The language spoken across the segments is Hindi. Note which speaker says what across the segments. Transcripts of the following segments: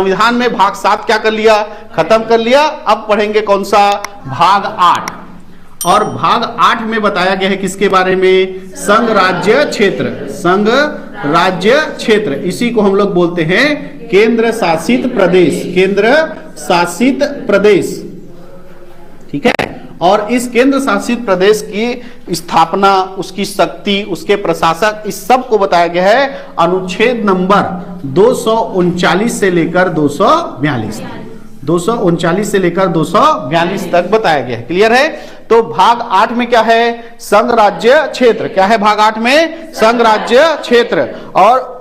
Speaker 1: संविधान में भाग 7 क्या कर लिया, खत्म कर लिया। अब पढ़ेंगे कौन सा, भाग 8। और भाग 8 में बताया गया है किसके बारे में, संघ राज्य क्षेत्र। संघ राज्य क्षेत्र, इसी को हम लोग बोलते हैं केंद्र शासित प्रदेश। केंद्र शासित प्रदेश, ठीक है। और इस केंद्र शासित प्रदेश की स्थापना, उसकी शक्ति, उसके प्रशासक, इस सब को बताया गया है अनुच्छेद नंबर 239 से लेकर 242 239 से लेकर 242 तक बताया गया है। क्लियर है। तो भाग 8 में क्या है, संघ राज्य क्षेत्र। क्या है भाग 8 में, संघ राज्य क्षेत्र और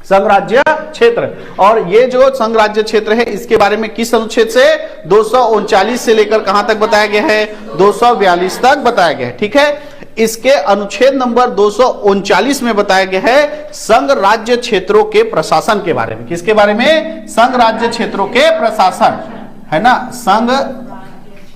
Speaker 1: संघ राज्य क्षेत्र। और ये जो संघ राज्य क्षेत्र है, इसके बारे में किस अनुच्छेद से, 239 से लेकर कहां तक बताया गया है, 242 तक बताया गया है। ठीक है। इसके अनुच्छेद नंबर 239 में बताया गया है संघ राज्य क्षेत्रों के प्रशासन के बारे में। किसके बारे में, संघ राज्य क्षेत्रों के प्रशासन, है ना। संघ,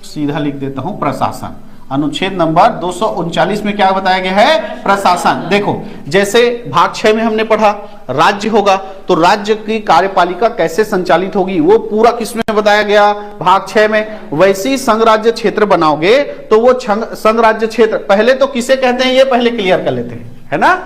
Speaker 1: सीधा लिख देता हूं, प्रशासन। अनुच्छेद नंबर 239 में क्या बताया गया है, प्रशासन। देखो, जैसे भाग 6 में हमने पढ़ा राज्य होगा, तो राज्य की कार्यपालिका कैसे संचालित होगी, वो पूरा किसमें बताया गया, भाग 6 में। वैसे ही संघ राज्य क्षेत्र बनाओगे तो वो संघ राज्य क्षेत्र, पहले तो किसे कहते हैं ये पहले क्लियर कर लेते हैं, है ना।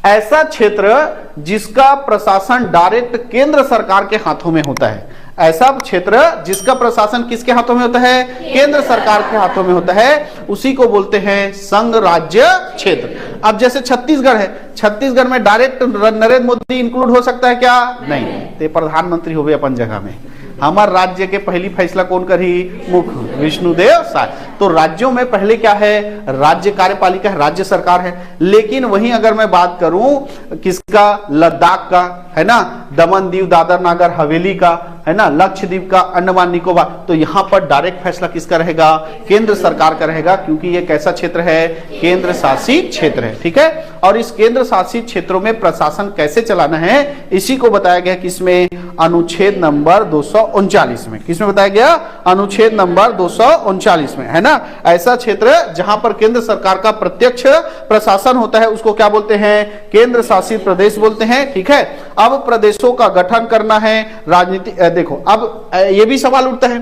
Speaker 1: ऐसा क्षेत्र जिसका प्रशासन डायरेक्ट केंद्र सरकार के हाथों में होता है। ऐसा क्षेत्र जिसका प्रशासन किसके हाथों में होता है, केंद्र सरकार के हाथों में होता है, उसी को बोलते हैं संघ राज्य क्षेत्र। अब जैसे छत्तीसगढ़ है, छत्तीसगढ़ में डायरेक्ट नरेंद्र मोदी इंक्लूड हो सकता है क्या, नहीं, तो प्रधानमंत्री हो गए अपन जगह में। हमारे राज्य के पहली फैसला कौन करी, मुख्य विष्णुदेव साय। तो राज्यों में पहले क्या है, राज्य कार्यपालिका है, राज्य सरकार है। लेकिन वहीं अगर मैं बात करूं किसका, लद्दाख का, है ना, दमन दीव दादर नागर हवेली का, है ना, लक्षद्वीप का, अंडमान निकोबार, तो यहां पर डायरेक्ट फैसला किसका रहेगा, केंद्र सरकार का रहेगा, क्योंकि ये कैसा क्षेत्र है, केंद्र शासित क्षेत्र है। ठीक है। और इस केंद्र शासित क्षेत्रों में प्रशासन कैसे चलाना है, इसी को बताया गया किसमें, अनुच्छेद नंबर 239 में। किसमें बताया गया, अनुच्छेद नंबर 239 में, है ना। ऐसा क्षेत्र जहां पर केंद्र सरकार का प्रत्यक्ष प्रशासन होता है, उसको क्या बोलते हैं, केंद्र शासित प्रदेश बोलते हैं। ठीक है। अब प्रदेशों का गठन करना है, राजनीति, देखो अब ये भी सवाल उठता है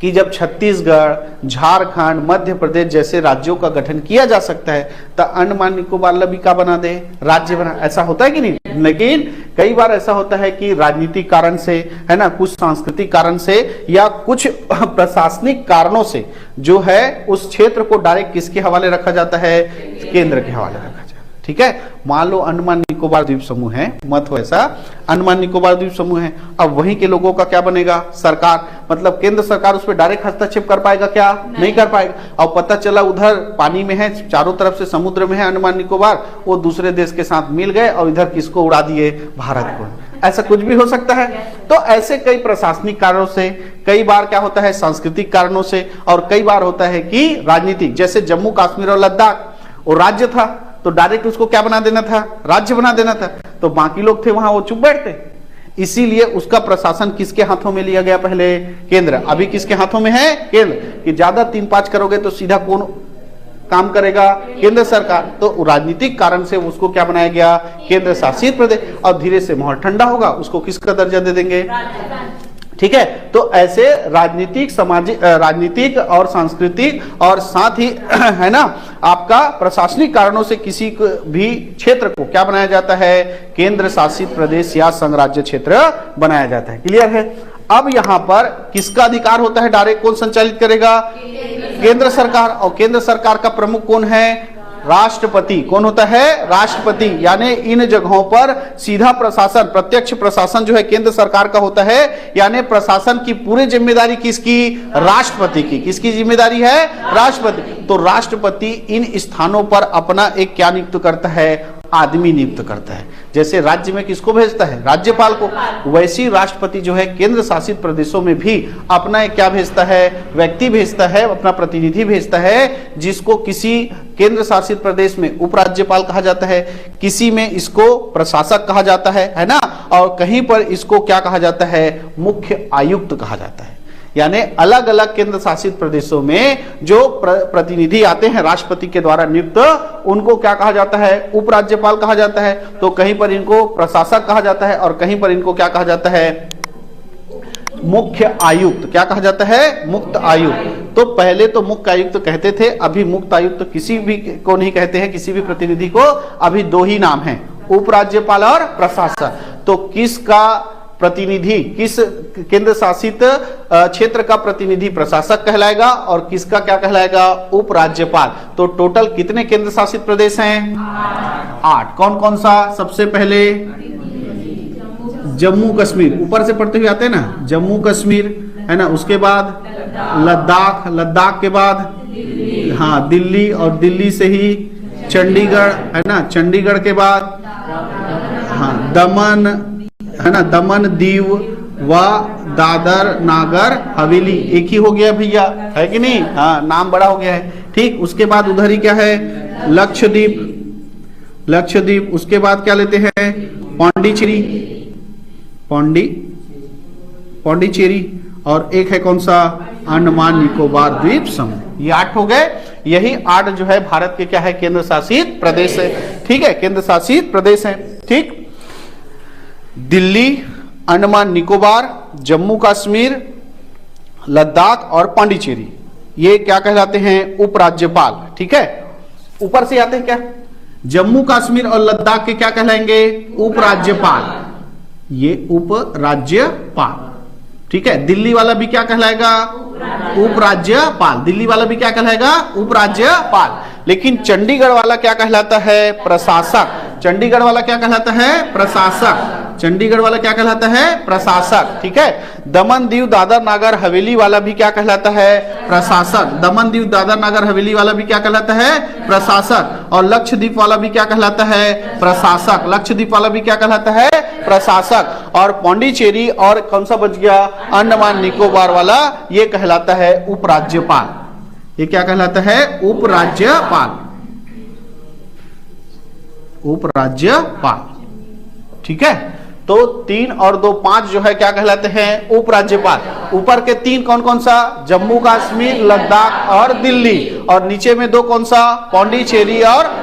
Speaker 1: कि जब छत्तीसगढ़, झारखंड, मध्य प्रदेश जैसे राज्यों का गठन किया जा सकता है, तो अंडमान निकोबार भी का बना दे, राज्य बना, ऐसा होता है कि नहीं। लेकिन कई बार ऐसा होता है कि राजनीतिक कारण से, है ना, कुछ सांस्कृतिक कारण से या कुछ प्रशासनिक कारणों से जो है उस क्षेत्र को डायरेक्ट किसके हवाले रखा जाता है, केंद्र के हवाले रखा जाता है। ठीक है। मान लो अंडमान निकोबार द्वीप समूह है, मत हो ऐसा, अंडमान निकोबार द्वीप समूह है, अब वहीं के लोगों का क्या बनेगा, सरकार, मतलब केंद्र सरकार उस पर डायरेक्ट हस्तक्षेप कर पाएगा क्या, नहीं कर पाएगा। और पता चला उधर पानी में है, चारों तरफ से समुद्र में है अंडमान निकोबार, वो दूसरे देश के साथ मिल गए और इधर किसको उड़ा दिए, भारत को। ऐसा कुछ भी हो सकता है। तो ऐसे कई प्रशासनिक कारणों से, कई बार क्या होता है सांस्कृतिक कारणों से, और कई बार होता है कि राजनीतिक, जैसे जम्मू कश्मीर और लद्दाख वो राज्य था तो डायरेक्ट उसको क्या बना देना था, राज्य बना देना था, तो बाकी लोग थे वहां वो चुप बैठते, इसीलिए उसका प्रशासन किसके हाथों में लिया गया, पहले केंद्र। अभी किसके हाथों में है, केंद्र। कि ज्यादा 3-5 करोगे तो सीधा कौन काम करेगा, केंद्र सरकार। तो राजनीतिक कारण से उसको क्या बनाया गया, केंद्र शासित प्रदेश। और धीरे से माहौल ठंडा होगा, उसको किसका दर्जा दे देंगे, ठीक है। तो ऐसे राजनीतिक, सामाजिक, राजनीतिक और सांस्कृतिक और साथ ही है ना आपका प्रशासनिक कारणों से किसी भी क्षेत्र को क्या बनाया जाता है, केंद्र शासित प्रदेश या संघ राज्य क्षेत्र बनाया जाता है। क्लियर है। अब यहां पर किसका अधिकार होता है, डायरेक्ट कौन संचालित करेगा, केंद्र सरकार। और केंद्र सरकार का प्रमुख कौन है, राष्ट्रपति। कौन होता है, राष्ट्रपति। यानी इन जगहों पर सीधा प्रशासन, प्रत्यक्ष प्रशासन जो है केंद्र सरकार का होता है, यानी प्रशासन की पूरी जिम्मेदारी किसकी, राष्ट्रपति की। किसकी जिम्मेदारी है, राष्ट्रपति। तो राष्ट्रपति इन स्थानों पर अपना एक क्या नियुक्त करता है, आदमी नियुक्त करता है। जैसे राज्य में किसको भेजता है, राज्यपाल को, वैसी राष्ट्रपति जो है केंद्र शासित प्रदेशों में भी अपना एक क्या भेजता है, व्यक्ति भेजता है, अपना प्रतिनिधि भेजता है, जिसको किसी केंद्र शासित प्रदेश में उपराज्यपाल कहा जाता है, किसी में इसको प्रशासक कहा जाता है ना, और कहीं पर इसको क्या कहा जाता है, मुख्य आयुक्त कहा जाता है। यानी अलग अलग केंद्र शासित प्रदेशों में जो प्रतिनिधि आते हैं राष्ट्रपति के द्वारा नियुक्त, उनको क्या कहा जाता है? उपराज्यपाल कहा जाता है। तो कहीं पर इनको प्रशासक कहा जाता है और कहीं पर इनको क्या कहा जाता है? मुख्य आयुक्त। क्या कहा जाता है? मुक्त आयुक्त। तो पहले तो मुख्य आयुक्त कहते थे, अभी मुक्त आयुक्त किसी भी को नहीं कहते हैं, किसी भी प्रतिनिधि को। अभी दो ही नाम हैं, उपराज्यपाल और प्रशासक। तो किसका प्रतिनिधि, किस केंद्र शासित क्षेत्र का प्रतिनिधि प्रशासक कहलाएगा और किसका क्या कहलाएगा? उपराज्यपाल। तो टोटल कितने केंद्र शासित प्रदेश हैं? 8। कौन कौन सा? सबसे पहले जम्मू कश्मीर, ऊपर से पढ़ते हुए आते हैं ना, जम्मू कश्मीर है ना। उसके बाद लद्दाख, लद्दाख के बाद हाँ दिल्ली, और दिल्ली से ही चंडीगढ़ है ना, चंडीगढ़ के बाद हाँ दमन है ना, दमन दीव व दादर नागर हवेली। एक ही हो गया भैया, है कि नहीं? हाँ, नाम बड़ा हो गया है। ठीक, उसके बाद उधर ही क्या है? लक्षद्वीप, लक्षद्वीप। उसके बाद क्या लेते हैं? पांडिचेरी, पांडिचेरी। और एक है कौन सा? अंडमान निकोबार द्वीप समूह। ये 8 हो गए। यही 8 जो है भारत के क्या है? केंद्र शासित प्रदेश है। ठीक है, केंद्र शासित प्रदेश है। ठीक, दिल्ली, अंडमान निकोबार, जम्मू कश्मीर, लद्दाख और पांडिचेरी, ये क्या कहलाते हैं? उपराज्यपाल। ठीक है, ऊपर से आते हैं क्या? जम्मू कश्मीर और लद्दाख के क्या कहलाएंगे? उपराज्यपाल। ये उपराज्यपाल। ठीक है, दिल्ली वाला भी क्या कहलाएगा? उपराज्यपाल। दिल्ली वाला भी क्या कहलाएगा? उपराज्यपाल। लेकिन चंडीगढ़ वाला क्या कहलाता है? प्रशासक। चंडीगढ़ वाला क्या कहलाता है? प्रशासक। चंडीगढ़ वाला क्या कहलाता है? प्रशासक। ठीक है, दमन दीव दादर नागर हवेली वाला भी क्या कहलाता है? प्रशासक। दमन दीव दादर नागर हवेली वाला भी क्या कहलाता है? प्रशासक। और लक्षद्वीप वाला भी क्या कहलाता है? प्रशासक। लक्षद्वीप वाला भी क्या कहलाता है? प्रशासक। और पांडिचेरी और कौन सा बच गया? अंडमान निकोबार वाला, ये कहलाता है उपराज्यपाल। ये क्या कहलाता है? उपराज्यपाल। उपराज्यपाल। ठीक है, तो 3 और 2 5 जो है क्या कहलाते हैं? उपराज्यपाल। ऊपर के 3 कौन कौन सा? जम्मू कश्मीर, लद्दाख और दिल्ली। और नीचे में 2 कौन सा? पांडिचेरी और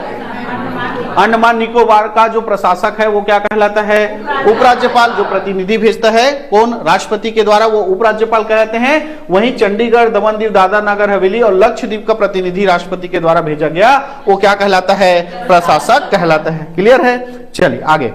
Speaker 1: अंडमान निकोबार का जो प्रशासक है वो क्या कहलाता है? उपराज्यपाल। जो प्रतिनिधि भेजता है कौन? राष्ट्रपति के द्वारा, वो उपराज्यपाल कहलाते हैं। वहीं चंडीगढ़, दमन दीव दादर नागर हवेली और लक्षद्वीप का प्रतिनिधि राष्ट्रपति के द्वारा भेजा गया, वो क्या कहलाता है? प्रशासक कहलाता है। क्लियर है? चलिए आगे।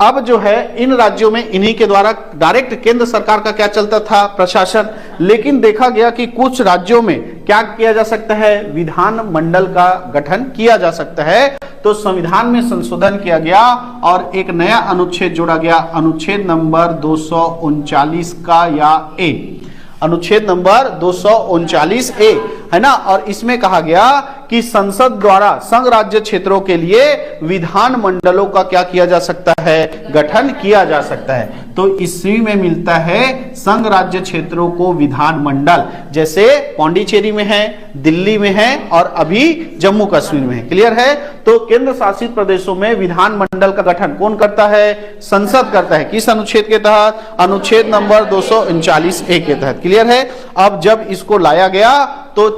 Speaker 1: अब जो है इन राज्यों में इन्हीं के द्वारा डायरेक्ट केंद्र सरकार का क्या चलता था? प्रशासन। लेकिन देखा गया कि कुछ राज्यों में क्या किया जा सकता है? विधान मंडल का गठन किया जा सकता है। तो संविधान में संशोधन किया गया और एक नया अनुच्छेद जोड़ा गया, अनुच्छेद नंबर 239 का या ए, अनुच्छेद नंबर 239 ए, है ना। और इसमें कहा गया कि संसद द्वारा संघ राज्य क्षेत्रों के लिए विधान मंडलों का क्या किया जा सकता है? गठन किया जा सकता है। तो इसी में मिलता है संघ राज्य क्षेत्रों को विधान मंडल, जैसे पांडिचेरी में है, दिल्ली में है और अभी जम्मू कश्मीर में है। क्लियर है? तो केंद्र शासित प्रदेशों में विधान मंडल का गठन कौन करता है? संसद करता है। किस अनुच्छेद के तहत? अनुच्छेद नंबर 239 ए के तहत। क्लियर है? अब जब इसको लाया गया तो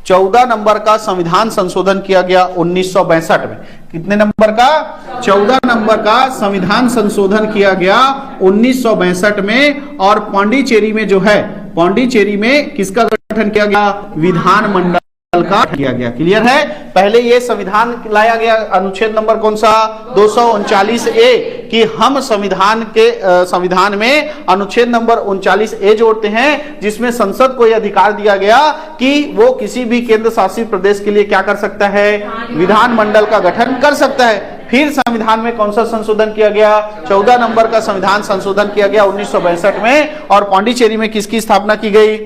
Speaker 1: 14 नंबर का संविधान संशोधन किया गया 1962 में। कितने नंबर का? 14 नंबर का संविधान संशोधन किया गया 1962 में। और पांडिचेरी में जो है, पांडिचेरी में किसका गठन किया गया? विधान मंडल का किया गया। क्लियर है? पहले ये संविधान लाया गया, अनुच्छेद नंबर कौन सा? 239 ए, कि हम संविधान में अनुच्छेद नंबर 39 ए जोड़ते हैं, जिसमें संसद को यह अधिकार दिया गया कि वो किसी भी केंद्र शासित प्रदेश के लिए क्या कर सकता है? विधान मंडल का गठन कर सकता है। फिर संविधान में कौन सा संशोधन किया गया? 14 नंबर का संविधान संशोधन किया गया 1962 में। और पांडिचेरी में किसकी स्थापना की गई?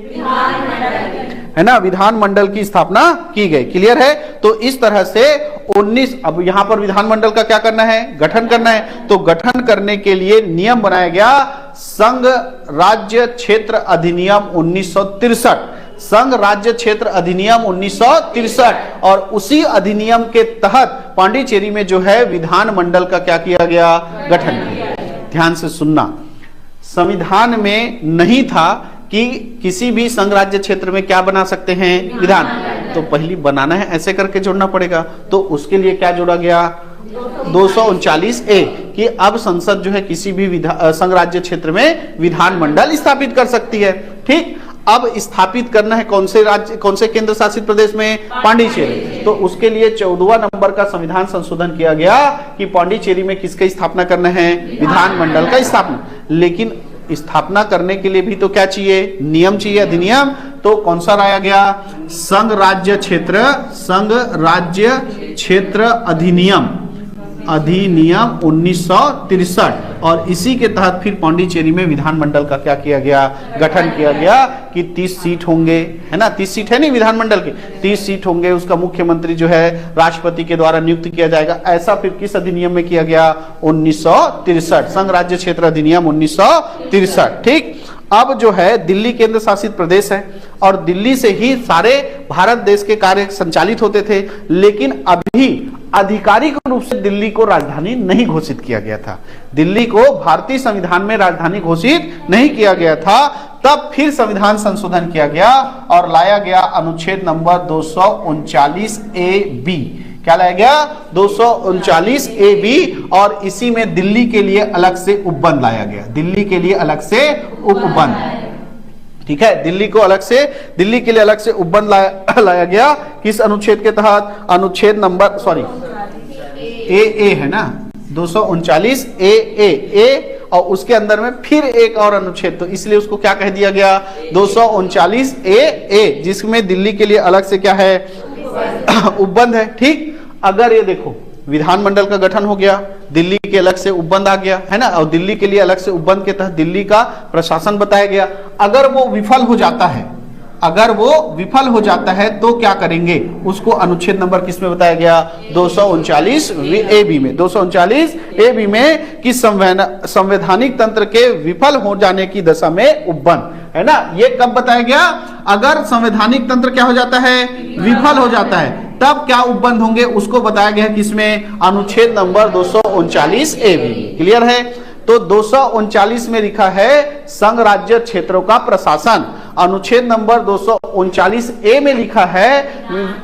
Speaker 1: है ना, विधान मंडल की स्थापना की गई। क्लियर है? तो इस तरह से 19, अब यहां पर विधान मंडल का क्या करना है? गठन करना है। तो गठन करने के लिए नियम बनाया गया, संघ राज्य क्षेत्र अधिनियम 1963, संघ राज्य क्षेत्र अधिनियम 1963। और उसी अधिनियम के तहत पांडिचेरी में जो है विधान मंडल का क्या किया गया? गठन किया। ध्यान से सुनना, संविधान में नहीं था कि किसी भी संघ राज्य क्षेत्र में क्या बना सकते हैं, विधान। तो पहली बनाना है, ऐसे करके जोड़ना पड़ेगा। तो उसके लिए क्या जोड़ा गया, 239A, कि अब संसद जो है किसी भी संघ राज्य क्षेत्र में विधान मंडल स्थापित कर सकती है। ठीक, अब स्थापित करना है कौन से राज्य, कौन से केंद्र शासित प्रदेश में, पांडिचेरी। तो उसके लिए 14वां नंबर का संविधान संशोधन किया गया कि पांडिचेरी में किसकी स्थापना करना है, विधान मंडल का स्थापना। लेकिन स्थापना करने के लिए भी तो क्या चाहिए, नियम चाहिए, अधिनियम। तो कौन सा लाया गया, संघ राज्य क्षेत्र अधिनियम 1963, और इसी के तहत फिर पांडिचेरी में विधानमंडल का क्या किया गया, गठन किया गया कि 30 सीट होंगे, है ना, 30 सीट है नहीं विधानमंडल की, 30 सीट होंगे। उसका मुख्यमंत्री जो है राष्ट्रपति के द्वारा नियुक्त किया जाएगा। ऐसा फिर किस अधिनियम में किया गया, 1963, संघ राज्य क्षेत्र अधिनियम 1963। ठीक, अब जो है दिल्ली केंद्र शासित प्रदेश है और दिल्ली से ही सारे भारत देश के कार्य संचालित होते थे। लेकिन अभी आधिकारिक रूप से दिल्ली को राजधानी नहीं घोषित किया गया था, दिल्ली को भारतीय संविधान में राजधानी घोषित नहीं किया गया था। तब फिर संविधान संशोधन किया गया और लाया गया अनुच्छेद नंबर 239A(b). क्या लाया गया, 239A(b), और इसी में दिल्ली के लिए अलग से उपबंध लाया गया, दिल्ली के लिए अलग से उपबंध। ठीक है, दिल्ली को अलग से, दिल्ली के लिए अलग से उपबंध लाया गया। किस अनुच्छेद के तहत, अनुच्छेद नंबर ए है ना, 239A और उसके अंदर में फिर एक और अनुच्छेद, तो इसलिए उसको क्या कह दिया गया, 239A, जिसमें दिल्ली के लिए अलग से क्या है, उपबंध है। ठीक, अगर ये देखो विधानमंडल का गठन हो गया, दिल्ली के अलग से उपबंध आ गया, है ना, और दिल्ली के लिए अलग से उपबंध के तहत दिल्ली का प्रशासन बताया गया। अगर वो विफल हो जाता है, अगर वो विफल हो जाता है तो क्या करेंगे, उसको अनुच्छेद नंबर किस में बताया गया, 239A(b) में, 239A(b) में कि संवैधानिक तंत्र के विफल हो जाने की दशा में उपबंध, है ना। ये कब बताया गया, अगर संवैधानिक तंत्र क्या हो जाता है, विफल हो जाता है, तब क्या उपबंध होंगे, उसको बताया गया किसमें, अनुच्छेद नंबर 239A(b). क्लियर है। तो 239 में लिखा है संघ राज्य क्षेत्रों का प्रशासन, अनुच्छेद नंबर 239A में लिखा है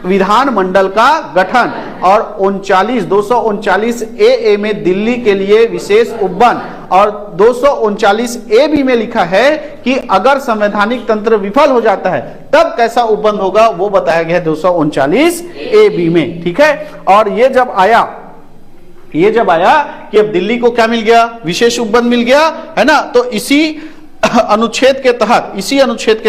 Speaker 1: विधान मंडल का गठन, और 239A में दिल्ली के लिए विशेष उपबंध, और 239A(b) में लिखा है कि अगर संवैधानिक तंत्र विफल हो जाता है तब कैसा उपबंध होगा, वो बताया गया 239A(b) में। ठीक है, और ये जब आया कि अब दिल्ली को क्या मिल गया, विशेष उपबंध मिल गया, है ना। तो इसी अनुच्छेद के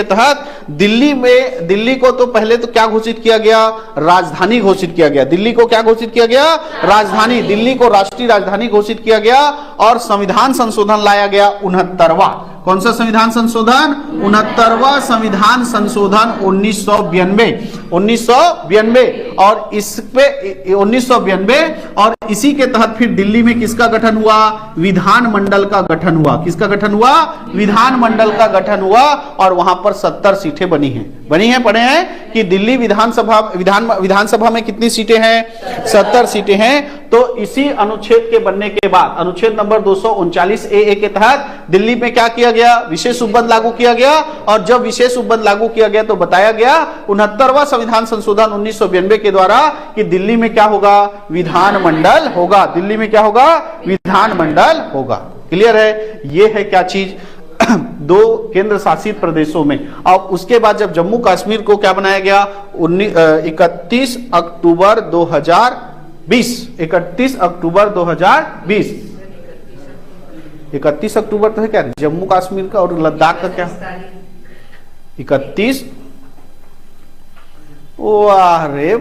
Speaker 1: तहत दिल्ली को तो पहले तो क्या घोषित किया गया, राजधानी घोषित किया गया। दिल्ली को क्या घोषित किया गया, राजधानी, दिल्ली को राष्ट्रीय राजधानी घोषित किया गया। और संविधान संशोधन लाया गया 69वां, कौन सा संविधान संशोधन, 69वां संविधान संशोधन 1992, और इस पे 1992, और इसी के तहत फिर दिल्ली में किसका गठन हुआ, विधान मंडल का गठन हुआ। किसका गठन हुआ, विधान मंडल का गठन हुआ, और वहां पर 70 सीटें बनी हैं। पढ़े हैं कि दिल्ली विधानसभा में कितनी सीटें हैं, 70 सीटें हैं। तो इसी अनुच्छेद के बनने के बाद, अनुच्छेद नंबर 239A के तहत दिल्ली में क्या किया गया, विशेष उपबंध लागू किया गया। और जब विशेष उपबंध लागू किया गया तो बताया गया 69वां संविधान संशोधन 1992 के द्वारा कि दिल्ली में क्या होगा, विधानमंडल होगा। दिल्ली में क्या होगा, विधानमंडल होगा। क्लियर है। ये है क्या चीज, दो केंद्र शासित प्रदेशों में। और उसके बाद जब जम्मू कश्मीर को क्या बनाया गया, 31 अक्टूबर 2020, 31 अक्टूबर 2020, 31 अक्टूबर तो है क्या, जम्मू कश्मीर का और लद्दाख का क्या, 31, अरे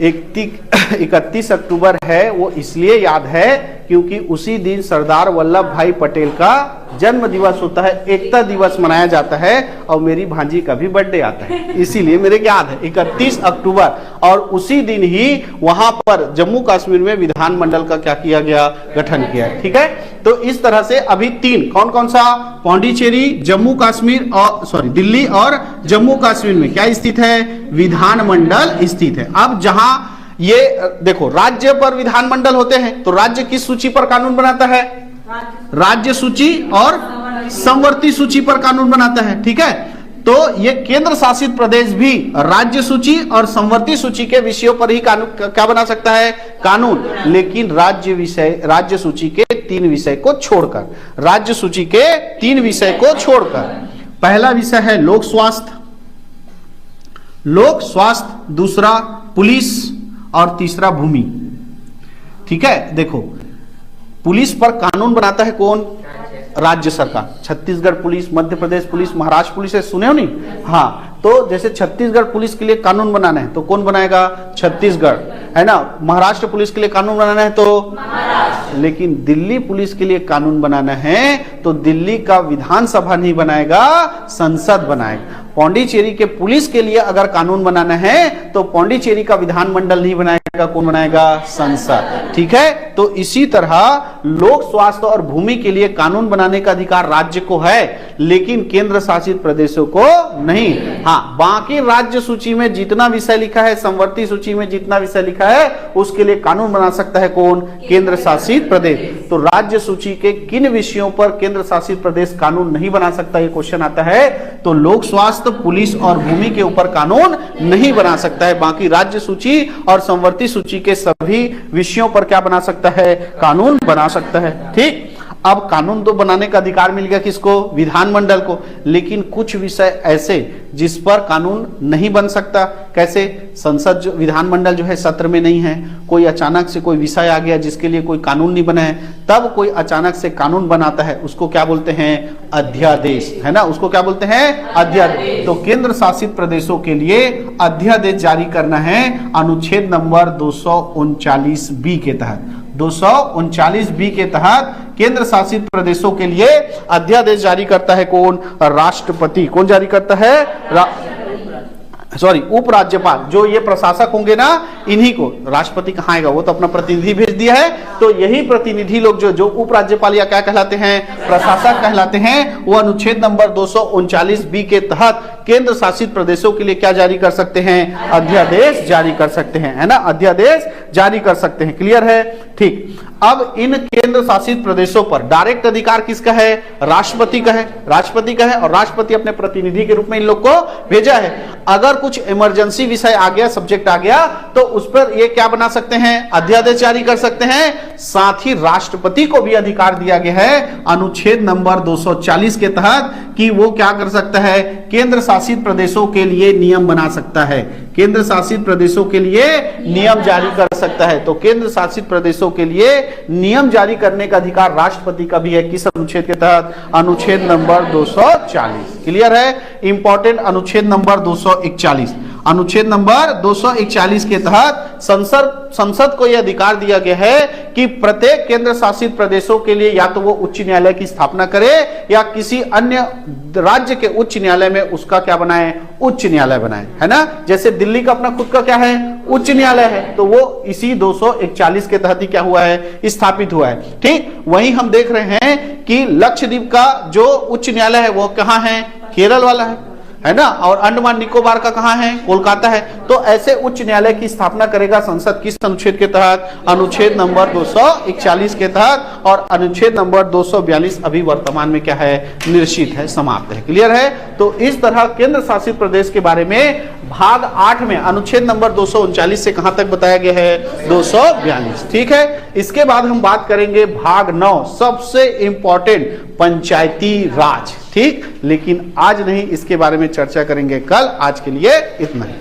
Speaker 1: 31 अक्टूबर है। वो इसलिए याद है क्योंकि उसी दिन सरदार वल्लभ भाई पटेल का जन्म दिवस होता है, एकता दिवस मनाया जाता है, और मेरी भांजी का भी बर्थडे आता है, इसीलिए मेरे याद है 31 अक्टूबर। और उसी दिन ही वहां पर जम्मू कश्मीर में विधानमंडल का क्या किया गया, गठन किया। ठीक है, तो इस तरह से अभी 3 कौन कौन सा, पांडिचेरी, जम्मू कश्मीर और दिल्ली और जम्मू कश्मीर में क्या स्थित है, विधानमंडल स्थित है। अब जहां ये देखो राज्य पर विधानमंडल होते हैं, तो राज्य किस सूची पर कानून बनाता है, राज्य सूची और समवर्ती सूची पर कानून बनाता है। ठीक है, तो ये केंद्र शासित प्रदेश भी राज्य सूची और समवर्ती सूची के विषयों पर ही कानून क्या बना सकता है, कानून, लेकिन राज्य सूची के 3 विषय को छोड़कर, राज्य सूची के 3 विषय को छोड़कर। पहला विषय है लोक स्वास्थ्य, दूसरा पुलिस और तीसरा भूमि। ठीक है, देखो पुलिस पर कानून बनाता है कौन, राज्य सरकार। Chhattisgarh police, Madhya Pradesh police, Maharashtra police है, सुने हो नहीं? हाँ, तो जैसे छत्तीसगढ़ पुलिस के लिए कानून बनाना है तो कौन बनाएगा, छत्तीसगढ़, है ना। महाराष्ट्र पुलिस के लिए कानून बनाना है तो महाराष्ट्र। लेकिन दिल्ली पुलिस के लिए कानून बनाना है तो दिल्ली का विधानसभा नहीं बनाएगा, संसद बनाएगा। पौंडीचेरी के पुलिस के लिए अगर कानून बनाना है तो पौंडीचेरी का विधानमंडल नहीं बनाएगा, कौन बनाएगा, संसद। ठीक है, तो इसी तरह लोक स्वास्थ्य और भूमि के लिए कानून बनाने का अधिकार राज्य को है, लेकिन केंद्र शासित प्रदेशों को नहीं। हाँ, बाकी राज्य सूची में जितना विषय लिखा है, समवर्ती सूची में जितना विषय लिखा है, उसके लिए कानून बना सकता है कौन, केंद्र शासित प्रदेश। तो राज्य सूची के किन विषयों पर केंद्र शासित प्रदेश कानून नहीं बना सकता, ये क्वेश्चन आता है। तो लोक स्वास्थ्य, पुलिस और भूमि के ऊपर कानून नहीं बना सकता है, बाकी राज्य सूची और समवर्ती सूची के सभी विषयों पर क्या बना सकता है, कानून बना सकता है। ठीक, अब कानून तो बनाने का अधिकार मिल गया किसको, विधानमंडल को, लेकिन कुछ विषय ऐसे जिस पर कानून नहीं बन सकता। कैसे, संसद जो विधानमंडल जो है सत्र में नहीं है, कोई अचानक से कोई विषय आ गया जिसके लिए कोई कानून नहीं बना है, तब कोई अचानक से कानून बनाता है, उसको क्या बोलते हैं, अध्यादेश, है ना, उसको क्या बोलते हैं, अध्यादेश। तो केंद्र शासित प्रदेशों के लिए अध्यादेश जारी करना है अनुच्छेद नंबर 239B के तहत। 239B के तहत केंद्र शासित प्रदेशों के लिए अध्यादेश जारी करता है कौन, राष्ट्रपति। कौन जारी करता है, उपराज्यपाल। जो ये प्रशासक होंगे ना, इन्हीं को, राष्ट्रपति कहाँ आएगा, वो तो अपना प्रतिनिधि भेज दिया है, तो यही प्रतिनिधि लोग जो उपराज्यपाल या क्या कहलाते हैं, प्रशासक कहलाते हैं, वो अनुच्छेद नंबर 239B के तहत केंद्र शासित प्रदेशों के लिए क्या जारी कर सकते हैं, अध्यादेश जारी कर सकते हैं, है ना, अध्यादेश जारी कर सकते हैं। क्लियर है? ठीक, अब इन केंद्र शासित प्रदेशों पर डायरेक्ट अधिकार किसका है, राष्ट्रपति का है, राष्ट्रपति का है, और राष्ट्रपति अपने प्रतिनिधि के रूप में इन लोग को भेजा है। अगर कुछ इमरजेंसी विषय आ गया, सब्जेक्ट आ गया, तो उस पर ये क्या बना सकते हैं, अध्यादेश जारी कर सकते हैं। साथ ही राष्ट्रपति को भी अधिकार दिया गया है अनुच्छेद नंबर 240 के तहत कि वो क्या कर सकता है, केंद्र शासित प्रदेशों के लिए नियम बना सकता है, केंद्र शासित प्रदेशों के लिए नियम जारी कर सकता है। तो केंद्र शासित प्रदेशों के लिए नियम जारी करने का अधिकार राष्ट्रपति का भी है, किस अनुच्छेद के तहत, अनुच्छेद नंबर 240। क्लियर है? इंपॉर्टेंट अनुच्छेद नंबर 241, अनुच्छेद नंबर 241 के तहत संसद को यह अधिकार दिया गया है कि प्रत्येक केंद्र शासित प्रदेशों के लिए या तो वो उच्च न्यायालय की स्थापना करे या किसी अन्य राज्य के उच्च न्यायालय में उसका क्या बनाए, उच्च न्यायालय बनाए, है ना। जैसे दिल्ली का अपना खुद का क्या है, उच्च न्यायालय है, तो वो इसी 241 के तहत ही क्या हुआ है, स्थापित हुआ है। ठीक, वहीं हम देख रहे हैं कि लक्षद्वीप का जो उच्च न्यायालय है वो कहाँ है, केरल वाला है ना, और अंडमान निकोबार का कहां है, कोलकाता है। तो ऐसे उच्च न्यायालय की स्थापना करेगा संसद किस अनुच्छेद के तहत, अनुच्छेद नंबर 241 के तहत, और अनुच्छेद नंबर 242 अभी वर्तमान में क्या है, निश्चित है, समाप्त है। क्लियर है? तो इस तरह केंद्र शासित प्रदेश के बारे में भाग 8 में अनुच्छेद नंबर 239 से कहां तक बताया गया है, 242। ठीक है, इसके बाद हम बात करेंगे भाग 9, सबसे इंपॉर्टेंट पंचायती राज। ठीक, लेकिन आज नहीं, इसके बारे में चर्चा करेंगे कल। आज के लिए इतना ही।